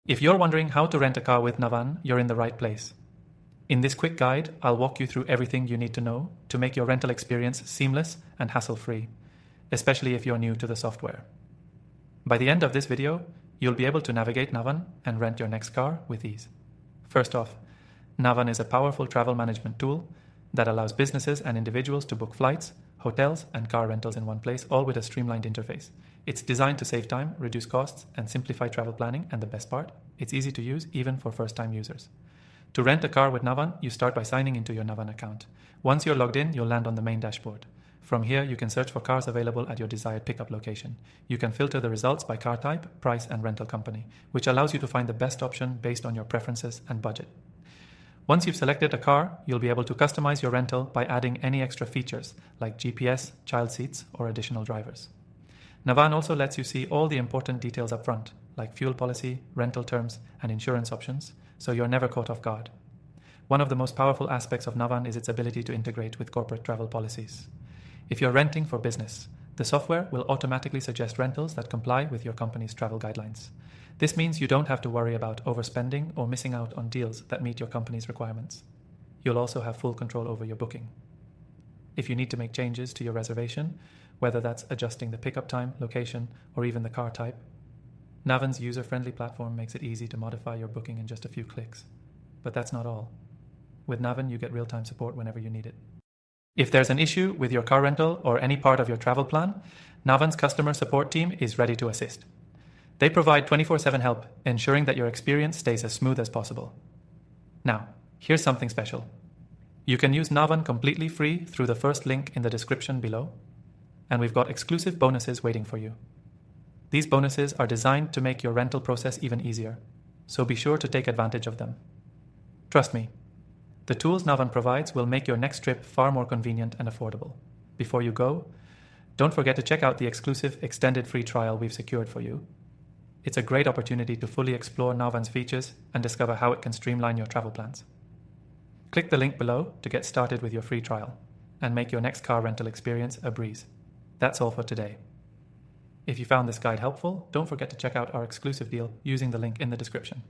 If you're wondering how to rent a car with Navan, you're in the right place. In this quick guide, I'll walk you through everything you need to know to make your rental experience seamless and hassle-free, especially if you're new to the software. By the end of this video, you'll be able to navigate Navan and rent your next car with ease. First off, Navan is a powerful travel management tool that allows businesses and individuals to book flights, hotels, and car rentals in one place, all with a streamlined interface. It's designed to save time, reduce costs, and simplify travel planning, and the best part, it's easy to use even for first-time users. To rent a car with Navan, you start by signing into your Navan account. Once you're logged in, you'll land on the main dashboard. From here, you can search for cars available at your desired pickup location. You can filter the results by car type, price, and rental company, which allows you to find the best option based on your preferences and budget. Once you've selected a car, you'll be able to customize your rental by adding any extra features like GPS, child seats, or additional drivers. Navan also lets you see all the important details up front, like fuel policy, rental terms, and insurance options, so you're never caught off guard. One of the most powerful aspects of Navan is its ability to integrate with corporate travel policies. If you're renting for business, the software will automatically suggest rentals that comply with your company's travel guidelines. This means you don't have to worry about overspending or missing out on deals that meet your company's requirements. You'll also have full control over your booking. If you need to make changes to your reservation, whether that's adjusting the pickup time, location, or even the car type, Navan's user-friendly platform makes it easy to modify your booking in just a few clicks. But that's not all. With Navan, you get real-time support whenever you need it. If there's an issue with your car rental or any part of your travel plan, Navan's customer support team is ready to assist. They provide 24/7 help, ensuring that your experience stays as smooth as possible. Now, here's something special. You can use Navan completely free through the first link in the description below, and we've got exclusive bonuses waiting for you. These bonuses are designed to make your rental process even easier, so be sure to take advantage of them. Trust me, the tools Navan provides will make your next trip far more convenient and affordable. Before you go, don't forget to check out the exclusive extended free trial we've secured for you. It's a great opportunity to fully explore Navan's features and discover how it can streamline your travel plans. Click the link below to get started with your free trial and make your next car rental experience a breeze. That's all for today. If you found this guide helpful, don't forget to check out our exclusive deal using the link in the description.